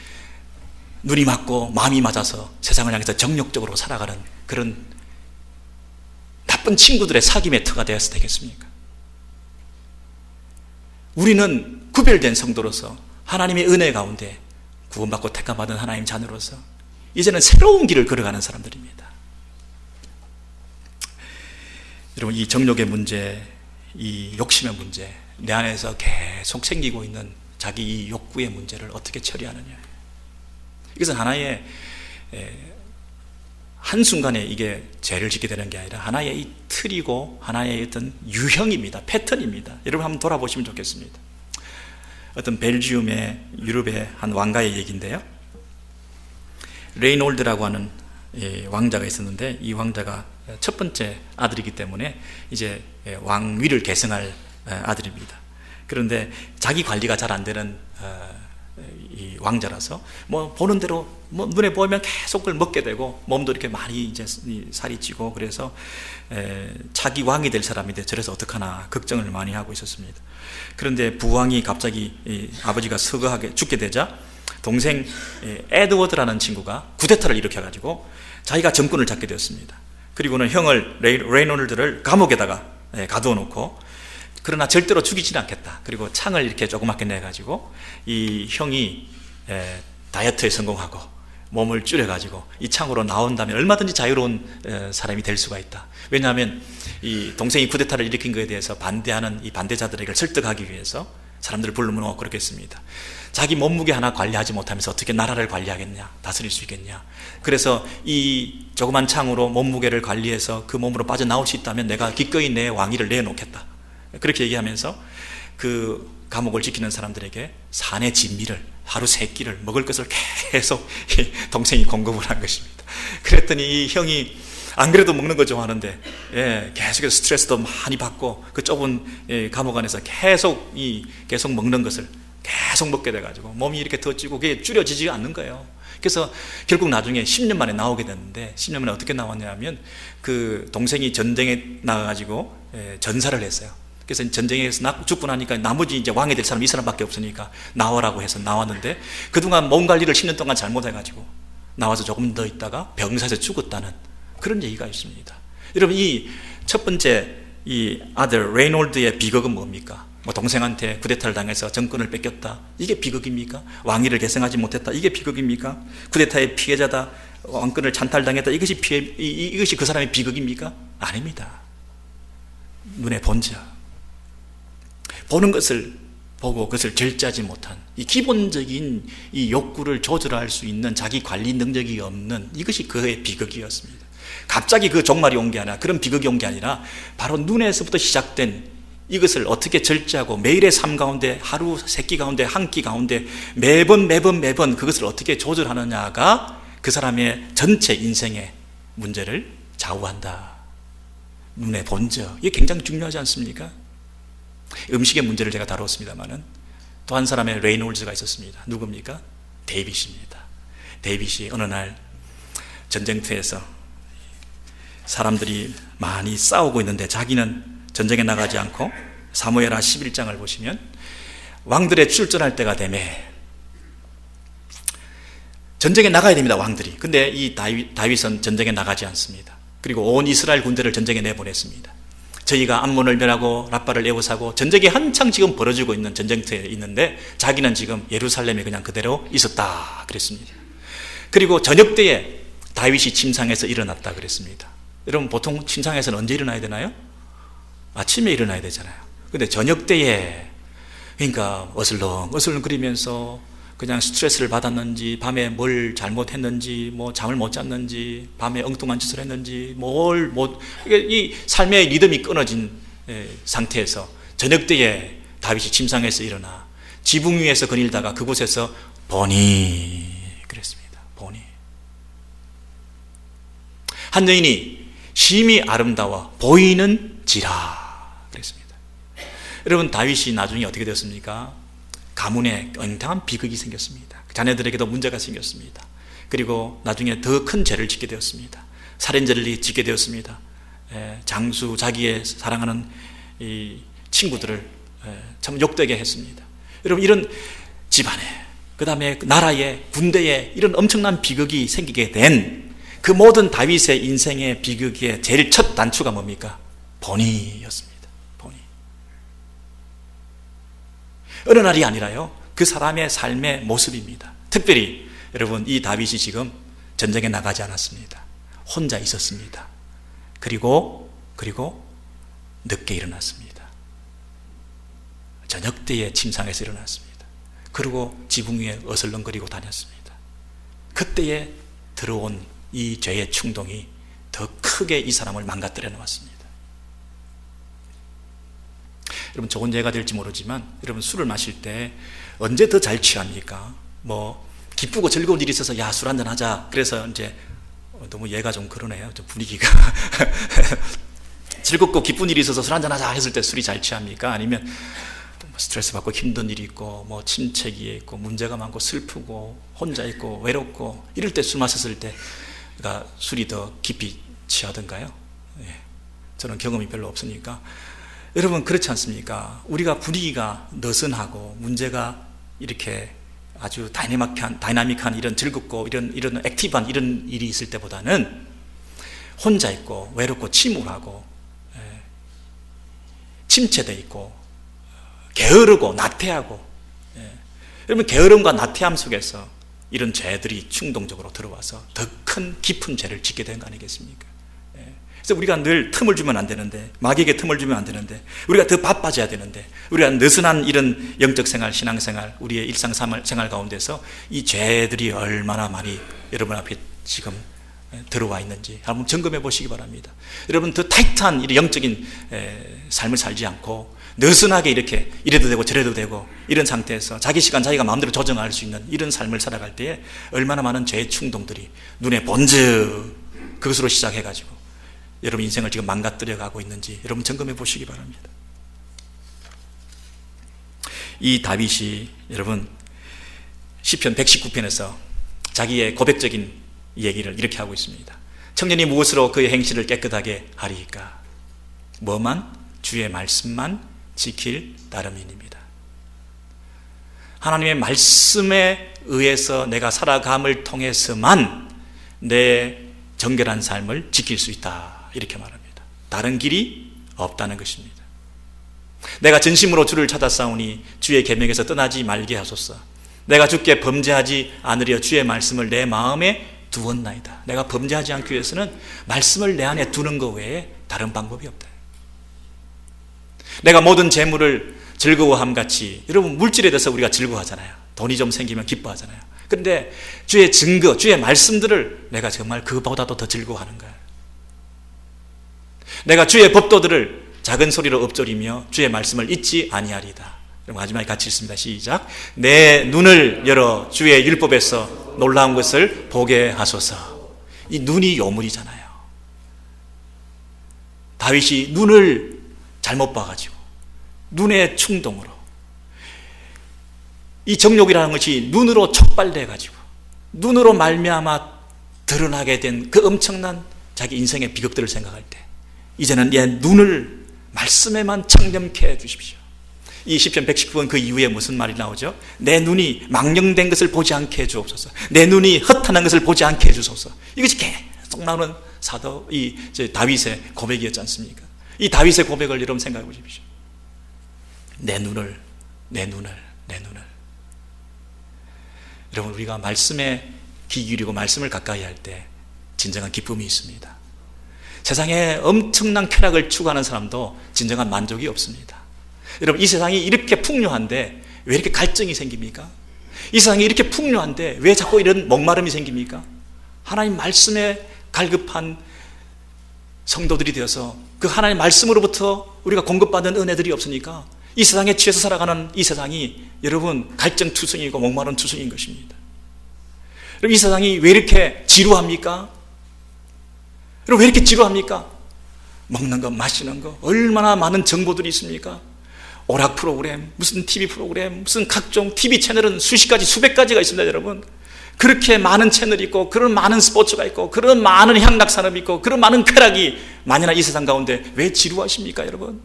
눈이 맞고 마음이 맞아서 세상을 향해서 정욕적으로 살아가는 그런 나쁜 친구들의 사귐의 터가 되어서 되겠습니까? 우리는 구별된 성도로서 하나님의 은혜 가운데 구원받고 택함받은 하나님 자녀로서 이제는 새로운 길을 걸어가는 사람들입니다. 여러분, 이 정욕의 문제, 이 욕심의 문제, 내 안에서 계속 생기고 있는 자기 이 욕구의 문제를 어떻게 처리하느냐. 이것은 하나의 한순간에 이게 죄를 짓게 되는 게 아니라 하나의 이 틀이고 하나의 어떤 유형입니다. 패턴입니다. 여러분 한번 돌아보시면 좋겠습니다. 어떤 벨지움의 유럽의 한 왕가의 얘기인데요. 레이놀드라고 하는 왕자가 있었는데, 이 왕자가 첫 번째 아들이기 때문에 이제 왕위를 계승할 아들입니다. 그런데 자기 관리가 잘 안 되는 이 왕자라서 뭐 보는 대로 뭐 눈에 보이면 계속 그걸 먹게 되고 몸도 이렇게 많이 이제 살이 찌고, 그래서 자기 왕이 될 사람인데 저래서 어떡하나 걱정을 많이 하고 있었습니다. 그런데 부왕이 갑자기 아버지가 서거하게 죽게 되자 동생 에드워드라는 친구가 쿠데타를 일으켜가지고 자기가 정권을 잡게 되었습니다. 그리고는 형을 레이놀드를 감옥에다가 가두어 놓고, 그러나 절대로 죽이지는 않겠다. 그리고 창을 이렇게 조그맣게 내가지고 이 형이 다이어트에 성공하고 몸을 줄여가지고 이 창으로 나온다면 얼마든지 자유로운 사람이 될 수가 있다. 왜냐하면 이 동생이 쿠데타를 일으킨 것에 대해서 반대하는 이 반대자들에게 설득하기 위해서 사람들을 불러모으고 그렇게 했습니다. 자기 몸무게 하나 관리하지 못하면서 어떻게 나라를 관리하겠냐, 다스릴 수 있겠냐. 그래서 이 조그만 창으로 몸무게를 관리해서 그 몸으로 빠져나올 수 있다면 내가 기꺼이 내 왕위를 내놓겠다. 그렇게 얘기하면서 그 감옥을 지키는 사람들에게 산의 진미를, 하루 3끼를 먹을 것을 계속 동생이 공급을 한 것입니다. 그랬더니 이 형이 안 그래도 먹는 거 좋아하는데 계속해서 스트레스도 많이 받고 그 좁은 감옥 안에서 계속 먹는 것을 계속 먹게 돼가지고 몸이 이렇게 더 찌고 그게 줄여지지 않는 거예요. 그래서 결국 나중에 10년 만에 나오게 됐는데, 10년 만에 어떻게 나왔냐면 그 동생이 전쟁에 나가가지고 전사를 했어요. 그래서 전쟁에서 죽고 나니까 나머지 이제 왕이 될 사람이 이 사람밖에 없으니까 나와라고 해서 나왔는데, 그동안 몸 관리를 10년 동안 잘못해가지고 나와서 조금 더 있다가 병사에서 죽었다는 그런 얘기가 있습니다. 여러분, 이 첫 번째 이 아들 레이놀드의 비극은 뭡니까? 뭐 동생한테 쿠데타를 당해서 정권을 뺏겼다, 이게 비극입니까? 왕위를 계승하지 못했다, 이게 비극입니까? 쿠데타의 피해자다, 왕권을 찬탈당했다, 이것이 그 사람의 비극입니까? 아닙니다. 눈에 본자, 보는 것을 보고 그것을 절제하지 못한 이 기본적인 이 욕구를 조절할 수 있는 자기 관리 능력이 없는, 이것이 그의 비극이었습니다. 갑자기 그 종말이 온 게 아니라, 그런 비극이 온 게 아니라 바로 눈에서부터 시작된 이것을 어떻게 절제하고 매일의 삶 가운데, 하루 3끼 가운데, 한 끼 가운데 매번 그것을 어떻게 조절하느냐가 그 사람의 전체 인생의 문제를 좌우한다. 눈의 본적, 이게 굉장히 중요하지 않습니까? 음식의 문제를 제가 다뤘습니다만은 또 한 사람의 레이놀즈가 있었습니다. 누굽니까? 데이빗입니다. 데이빗이 어느 날 전쟁터에서 사람들이 많이 싸우고 있는데 자기는 전쟁에 나가지 않고, 사무엘하 11장을 보시면 왕들의 출전할 때가 되매 전쟁에 나가야 됩니다, 왕들이. 근데 이 다윗은 전쟁에 나가지 않습니다. 그리고 온 이스라엘 군대를 전쟁에 내보냈습니다. 저희가 암몬을 멸하고 라빠를 에워싸고 전쟁이 한창 지금 벌어지고 있는 전쟁터에 있는데 자기는 지금 예루살렘에 그냥 그대로 있었다 그랬습니다. 그리고 저녁 때에 다윗이 침상에서 일어났다 그랬습니다. 여러분, 보통 침상에서는 언제 일어나야 되나요? 아침에 일어나야 되잖아요. 근데 저녁 때에, 그러니까 어슬렁거리면서 그냥 스트레스를 받았는지, 밤에 뭘 잘못했는지, 뭐 잠을 못 잤는지, 밤에 엉뚱한 짓을 했는지, 이 삶의 리듬이 끊어진 상태에서 저녁 때에 다윗이 침상에서 일어나 지붕 위에서 거닐다가 그곳에서 보니 그랬습니다. 보니 한 여인이 심히 아름다워 보이는지라 그랬습니다. 여러분, 다윗이 나중에 어떻게 되었습니까? 가문에 굉장한 비극이 생겼습니다. 자녀들에게도 문제가 생겼습니다. 그리고 나중에 더 큰 죄를 짓게 되었습니다. 살인죄를 짓게 되었습니다. 장수, 자기의 사랑하는 이 친구들을 참 욕되게 했습니다. 여러분, 이런 집안에, 그 다음에 나라에, 군대에 이런 엄청난 비극이 생기게 된 그 모든 다윗의 인생의 비극의 제일 첫 단추가 뭡니까? 본이었습니다. 본이. 어느 날이 아니라요, 그 사람의 삶의 모습입니다. 특별히 여러분, 이 다윗이 지금 전쟁에 나가지 않았습니다. 혼자 있었습니다. 그리고 늦게 일어났습니다. 저녁 때에 침상에서 일어났습니다. 그리고 지붕 위에 어슬렁거리고 다녔습니다. 그때에 들어온 이 죄의 충동이 더 크게 이 사람을 망가뜨려 놓았습니다. 여러분, 좋은 예가 될지 모르지만, 여러분 술을 마실 때 언제 더 잘 취합니까? 기쁘고 즐거운 일이 있어서 야, 술 한잔 하자. 그래서 이제 너무 예가 좀 그러네요. 좀 분위기가 즐겁고 기쁜 일이 있어서 술 한잔 하자 했을 때 술이 잘 취합니까? 아니면 스트레스 받고 힘든 일이 있고 침체기에 있고 문제가 많고 슬프고 혼자 있고 외롭고 이럴 때 술 마셨을 때가 술이 더 깊이 취하던가요? 저는 경험이 별로 없으니까. 여러분, 그렇지 않습니까? 우리가 분위기가 느슨하고 문제가 이렇게 아주 다이나믹한 이런 즐겁고 이런 액티브한 이런 일이 있을 때보다는 혼자 있고 외롭고 침울하고 침체되어 있고 게으르고 나태하고, 여러분, 게으름과 나태함 속에서 이런 죄들이 충동적으로 들어와서 더 큰 깊은 죄를 짓게 된 거 아니겠습니까? 그래서 우리가 늘 틈을 주면 안 되는데, 마귀에게 틈을 주면 안 되는데, 우리가 더 바빠져야 되는데, 우리가 느슨한 이런 영적 생활, 신앙생활, 우리의 일상생활 가운데서 이 죄들이 얼마나 많이 여러분 앞에 지금 들어와 있는지 한번 점검해 보시기 바랍니다. 여러분, 더 타이트한 이 영적인 삶을 살지 않고 느슨하게 이렇게 이래도 되고 저래도 되고 이런 상태에서 자기 시간 자기가 마음대로 조정할 수 있는 이런 삶을 살아갈 때에 얼마나 많은 죄의 충동들이 눈에 번뜩 그것으로 시작해가지고 여러분 인생을 지금 망가뜨려 가고 있는지 여러분 점검해 보시기 바랍니다. 이 다윗이 여러분 시편 119편에서 자기의 고백적인 얘기를 이렇게 하고 있습니다. 청년이 무엇으로 그의 행실을 깨끗하게 하리이까? 뭐만? 주의 말씀만 지킬 따름이니이다. 하나님의 말씀에 의해서 내가 살아감을 통해서만 내 정결한 삶을 지킬 수 있다, 이렇게 말합니다. 다른 길이 없다는 것입니다. 내가 진심으로 주를 찾았사오니 주의 계명에서 떠나지 말게 하소서. 내가 주께 범죄하지 않으려 주의 말씀을 내 마음에 두었나이다. 내가 범죄하지 않기 위해서는 말씀을 내 안에 두는 것 외에 다른 방법이 없다. 내가 모든 재물을 즐거워함 같이, 여러분 물질에 대해서 우리가 즐거워하잖아요. 돈이 좀 생기면 기뻐하잖아요. 그런데 주의 증거, 주의 말씀들을 내가 정말 그보다도 더 즐거워하는 거예요. 내가 주의 법도들을 작은 소리로 읊조리며 주의 말씀을 잊지 아니하리다. 그럼 마지막에 같이 읽습니다. 시작. 내 눈을 열어 주의 율법에서 놀라운 것을 보게 하소서. 이 눈이 요물이잖아요. 다윗이 눈을 잘못 봐가지고 눈의 충동으로, 이 정욕이라는 것이 눈으로 촉발돼가지고 눈으로 말미암아 드러나게 된 그 엄청난 자기 인생의 비극들을 생각할 때 이제는 내 눈을 말씀에만 청렴케 해주십시오. 이 시편 119편 그 이후에 무슨 말이 나오죠? 내 눈이 망령된 것을 보지 않게 해주옵소서. 내 눈이 허탄한 것을 보지 않게 해주소서. 이것이 계속 나오는 사도 이 다윗의 고백이었지 않습니까? 이 다윗의 고백을 여러분 생각해 보십시오. 내 눈을. 여러분, 우리가 말씀에 귀 기울이고 말씀을 가까이 할 때 진정한 기쁨이 있습니다. 세상에 엄청난 쾌락을 추구하는 사람도 진정한 만족이 없습니다. 여러분, 이 세상이 이렇게 풍요한데 왜 이렇게 갈증이 생깁니까? 이 세상이 이렇게 풍요한데 왜 자꾸 이런 목마름이 생깁니까? 하나님 말씀에 갈급한 성도들이 되어서 그 하나님 말씀으로부터 우리가 공급받는 은혜들이 없으니까 이 세상에 취해서 살아가는 이 세상이 여러분 갈증투성이고 목마른 투성인 것입니다. 여러분, 이 세상이 왜 이렇게 지루합니까? 여러분, 왜 이렇게 지루합니까? 먹는 거, 마시는 거, 얼마나 많은 정보들이 있습니까? 오락 프로그램, 무슨 TV 프로그램, 무슨 각종 TV 채널은 수십 가지, 수백 가지가 있습니다, 여러분. 그렇게 많은 채널이 있고, 그런 많은 스포츠가 있고, 그런 많은 향락산업이 있고, 그런 많은 쾌락이 만연한 이 세상 가운데 왜 지루하십니까, 여러분?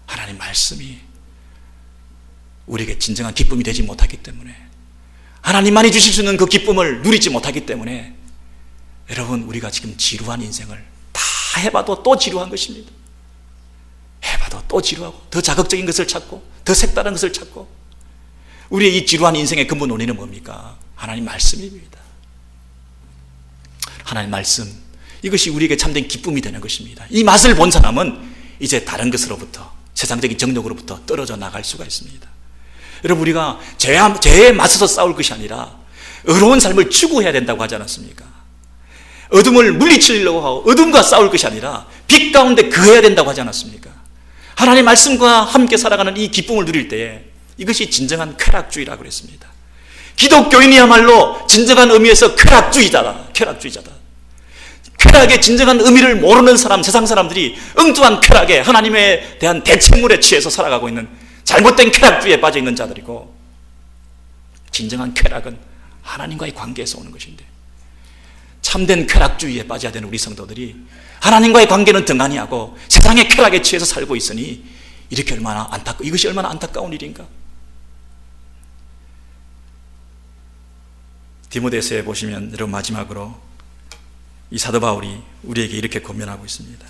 하나님 말씀이 우리에게 진정한 기쁨이 되지 못하기 때문에, 하나님만이 주실 수 있는 그 기쁨을 누리지 못하기 때문에 여러분, 우리가 지금 지루한 인생을 다 해봐도 또 지루한 것입니다. 해봐도 또 지루하고 더 자극적인 것을 찾고 더 색다른 것을 찾고 우리의 이 지루한 인생의 근본 원인은 뭡니까? 하나님 말씀입니다. 하나님 말씀, 이것이 우리에게 참된 기쁨이 되는 것입니다. 이 맛을 본 사람은 이제 다른 것으로부터, 세상적인 정욕으로부터 떨어져 나갈 수가 있습니다. 여러분, 우리가 죄에 맞서서 싸울 것이 아니라 의로운 삶을 추구해야 된다고 하지 않았습니까? 어둠을 물리치려고 하고 어둠과 싸울 것이 아니라 빛 가운데 거해야 된다고 하지 않았습니까? 하나님 말씀과 함께 살아가는 이 기쁨을 누릴 때에 이것이 진정한 쾌락주의라고 그랬습니다. 기독교인이야말로 진정한 의미에서 쾌락주의자다. 쾌락의 진정한 의미를 모르는 사람, 세상 사람들이 엉뚱한 쾌락에 하나님에 대한 대체물에 취해서 살아가고 있는 잘못된 쾌락주의에 빠져 있는 자들이고, 진정한 쾌락은 하나님과의 관계에서 오는 것인데, 참된 쾌락주의에 빠져야 되는 우리 성도들이 하나님과의 관계는 등한히 하고 세상의 쾌락에 취해서 살고 있으니 이것이 얼마나 안타까운 일인가. 디모데서에 보시면 여러분, 마지막으로 이 사도 바울이 우리에게 이렇게 권면하고 있습니다.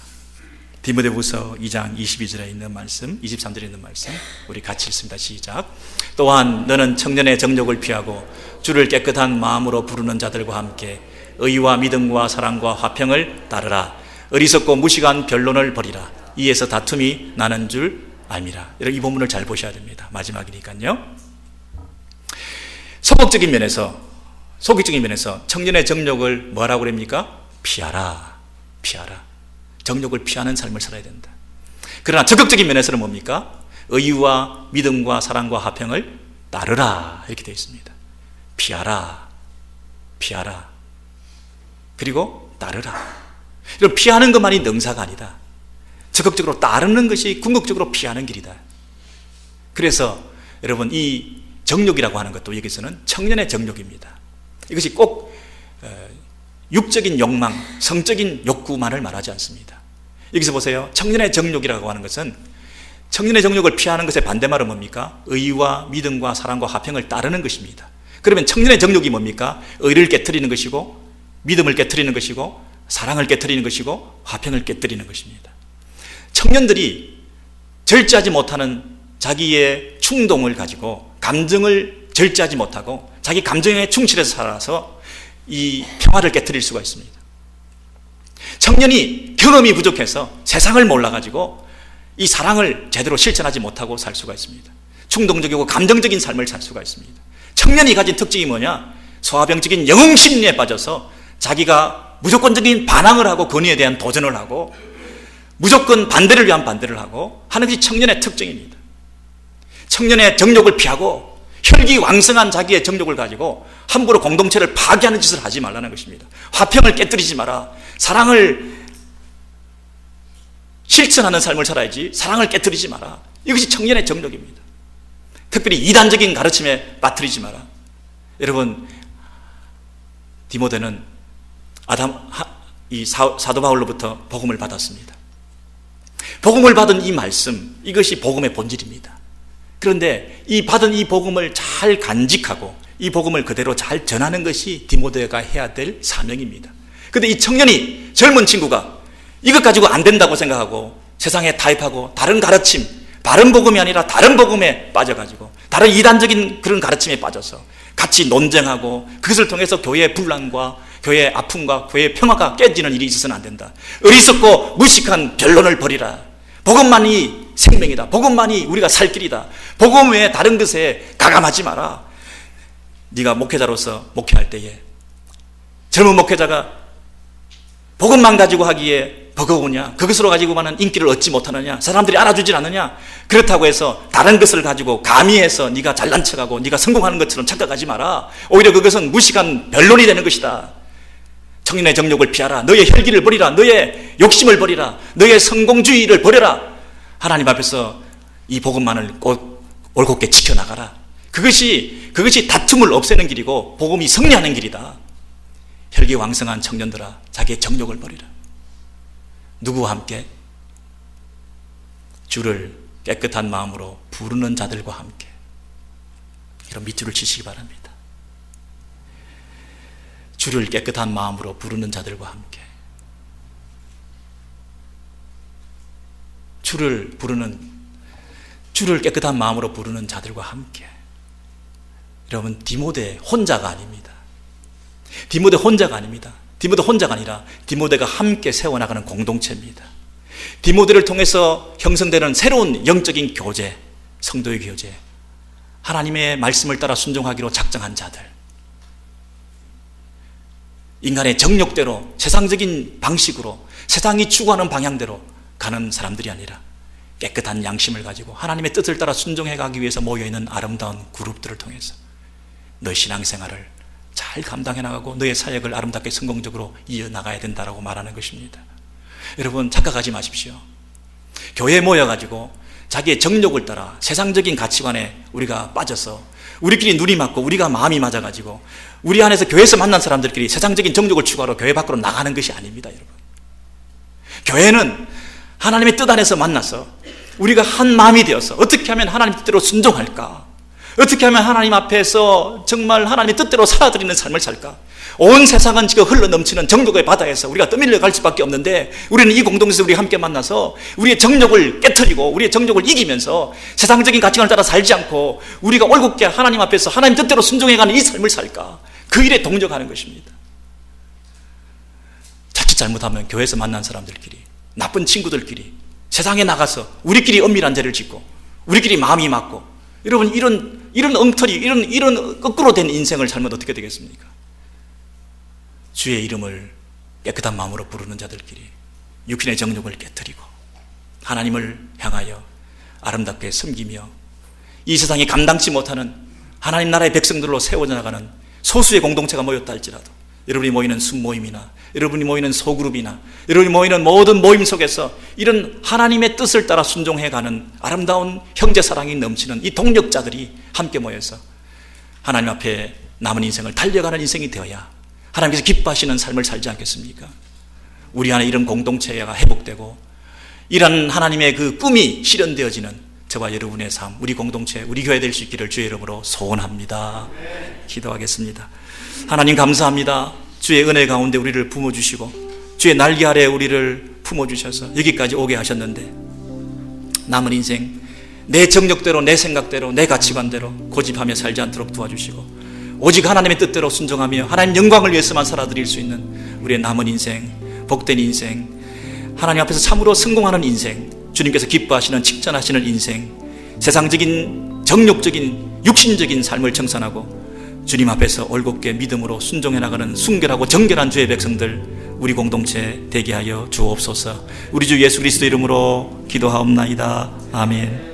디모데후서 2장 22절에 있는 말씀, 23절에 있는 말씀 우리 같이 읽습니다. 시작. 또한 너는 청년의 정욕을 피하고 주를 깨끗한 마음으로 부르는 자들과 함께 의와 믿음과 사랑과 화평을 따르라. 어리석고 무식한 변론을 버리라. 이에서 다툼이 나는 줄 알미라. 이 본문을 잘 보셔야 됩니다. 마지막이니까요. 소극적인 면에서 청년의 정욕을 뭐라고 그럽니까? 피하라. 정욕을 피하는 삶을 살아야 된다. 그러나 적극적인 면에서는 뭡니까? 의와 믿음과 사랑과 화평을 따르라. 이렇게 되어 있습니다. 피하라. 그리고 따르라. 이런 피하는 것만이 능사가 아니다. 적극적으로 따르는 것이 궁극적으로 피하는 길이다. 그래서 여러분, 이 정욕이라고 하는 것도 여기서는 청년의 정욕입니다. 이것이 꼭 육적인 욕망, 성적인 욕구만을 말하지 않습니다. 여기서 보세요. 청년의 정욕이라고 하는 것은 청년의 정욕을 피하는 것의 반대말은 뭡니까? 의와 믿음과 사랑과 화평을 따르는 것입니다. 그러면 청년의 정욕이 뭡니까? 의를 깨트리는 것이고, 믿음을 깨트리는 것이고, 사랑을 깨트리는 것이고, 화평을 깨트리는 것입니다. 청년들이 절제하지 못하는 자기의 충동을 가지고 감정을 절제하지 못하고 자기 감정에 충실해서 살아서 이 평화를 깨트릴 수가 있습니다. 청년이 경험이 부족해서 세상을 몰라가지고 이 사랑을 제대로 실천하지 못하고 살 수가 있습니다. 충동적이고 감정적인 삶을 살 수가 있습니다. 청년이 가진 특징이 뭐냐? 소화병적인 영웅심리에 빠져서 자기가 무조건적인 반항을 하고 권위에 대한 도전을 하고 무조건 반대를 위한 반대를 하고 하는 것이 청년의 특징입니다. 청년의 정욕을 피하고 혈기왕성한 자기의 정욕을 가지고 함부로 공동체를 파괴하는 짓을 하지 말라는 것입니다. 화평을 깨뜨리지 마라. 사랑을 실천하는 삶을 살아야지 사랑을 깨뜨리지 마라. 이것이 청년의 정욕입니다. 특별히 이단적인 가르침에 빠뜨리지 마라. 여러분, 디모데는 사도 바울로부터 복음을 받았습니다. 복음을 받은 이 말씀, 이것이 복음의 본질입니다. 그런데 이 받은 이 복음을 잘 간직하고 이 복음을 그대로 잘 전하는 것이 디모데가 해야 될 사명입니다. 그런데 이 청년이, 젊은 친구가 이것 가지고 안 된다고 생각하고 세상에 타협하고 다른 가르침, 바른 복음이 아니라 다른 복음에 빠져가지고 다른 이단적인 그런 가르침에 빠져서 같이 논쟁하고 그것을 통해서 교회의 분란과 교회의 아픔과 교회의 평화가 깨지는 일이 있어서는 안 된다. 어리석고 무식한 변론을 버리라. 복음만이 생명이다. 복음만이 우리가 살 길이다. 복음 외에 다른 것에 가감하지 마라. 네가 목회자로서 목회할 때에 젊은 목회자가 복음만 가지고 하기에 버거우냐? 그것으로 가지고만은 인기를 얻지 못하느냐? 사람들이 알아주질 않느냐? 그렇다고 해서 다른 것을 가지고 가미해서 네가 잘난 척하고 네가 성공하는 것처럼 착각하지 마라. 오히려 그것은 무식한 변론이 되는 것이다. 청년의 정욕을 피하라. 너의 혈기를 버리라. 너의 욕심을 버리라. 너의 성공주의를 버려라. 하나님 앞에서 이 복음만을 올곧게 지켜나가라. 그것이 다툼을 없애는 길이고 복음이 승리하는 길이다. 혈기왕성한 청년들아, 자기의 정욕을 버리라. 누구와 함께? 주를 깨끗한 마음으로 부르는 자들과 함께. 이런 밑줄을 치시기 바랍니다. 주를 깨끗한 마음으로 부르는 자들과 함께. 주를 깨끗한 마음으로 부르는 자들과 함께. 여러분, 디모데 혼자가 아닙니다. 디모데 혼자가 아니라 디모데가 함께 세워나가는 공동체입니다. 디모데를 통해서 형성되는 새로운 영적인 교제, 성도의 교제, 하나님의 말씀을 따라 순종하기로 작정한 자들, 인간의 정욕대로, 세상적인 방식으로, 세상이 추구하는 방향대로 가는 사람들이 아니라 깨끗한 양심을 가지고 하나님의 뜻을 따라 순종해 가기 위해서 모여있는 아름다운 그룹들을 통해서 너의 신앙생활을 잘 감당해 나가고 너의 사역을 아름답게 성공적으로 이어나가야 된다고 말하는 것입니다. 여러분, 착각하지 마십시오. 교회에 모여가지고 자기의 정욕을 따라 세상적인 가치관에 우리가 빠져서 우리끼리 눈이 맞고 우리가 마음이 맞아가지고 우리 안에서 교회에서 만난 사람들끼리 세상적인 정욕을 추구하러 교회 밖으로 나가는 것이 아닙니다. 여러분, 교회는 하나님의 뜻 안에서 만나서 우리가 한 마음이 되어서 어떻게 하면 하나님 뜻대로 순종할까, 어떻게 하면 하나님 앞에서 정말 하나님의 뜻대로 살아드리는 삶을 살까. 온 세상은 지금 흘러넘치는 정욕의 바다에서 우리가 떠밀려 갈 수밖에 없는데, 우리는 이 공동체에서 우리 함께 만나서 우리의 정욕을 깨트리고 우리의 정욕을 이기면서 세상적인 가치관을 따라 살지 않고 우리가 올곧게 하나님 앞에서 하나님 뜻대로 순종해가는 이 삶을 살까, 그 일에 동력하는 것입니다. 자칫 잘못하면 교회에서 만난 사람들끼리, 나쁜 친구들끼리 세상에 나가서 우리끼리 엄밀한 죄를 짓고 우리끼리 마음이 맞고, 여러분, 이런 엉터리, 이런 거꾸로 된 인생을 살면 어떻게 되겠습니까? 주의 이름을 깨끗한 마음으로 부르는 자들끼리 육신의 정욕을 깨뜨리고 하나님을 향하여 아름답게 섬기며 이 세상이 감당치 못하는 하나님 나라의 백성들로 세워져 나가는 소수의 공동체가 모였다 할지라도, 여러분이 모이는 순모임이나 여러분이 모이는 소그룹이나 여러분이 모이는 모든 모임 속에서 이런 하나님의 뜻을 따라 순종해가는 아름다운 형제사랑이 넘치는 이 동력자들이 함께 모여서 하나님 앞에 남은 인생을 달려가는 인생이 되어야 하나님께서 기뻐하시는 삶을 살지 않겠습니까? 우리 안에 이런 공동체가 회복되고 이런 하나님의 그 꿈이 실현되어지는 저와 여러분의 삶, 우리 공동체, 우리 교회 될 수 있기를 주의 이름으로 소원합니다. 기도하겠습니다. 하나님, 감사합니다. 주의 은혜 가운데 우리를 품어주시고 주의 날개 아래 우리를 품어주셔서 여기까지 오게 하셨는데, 남은 인생 내 정욕대로, 내 생각대로, 내 가치관대로 고집하며 살지 않도록 도와주시고 오직 하나님의 뜻대로 순종하며 하나님 영광을 위해서만 살아드릴 수 있는 우리의 남은 인생, 복된 인생, 하나님 앞에서 참으로 성공하는 인생, 주님께서 기뻐하시는 칭찬하시는 인생, 세상적인 정욕적인 육신적인 삶을 청산하고 주님 앞에서 올곧게 믿음으로 순종해 나가는 순결하고 정결한 주의 백성들, 우리 공동체 되게 하여 주옵소서. 우리 주 예수 그리스도 이름으로 기도하옵나이다. 아멘.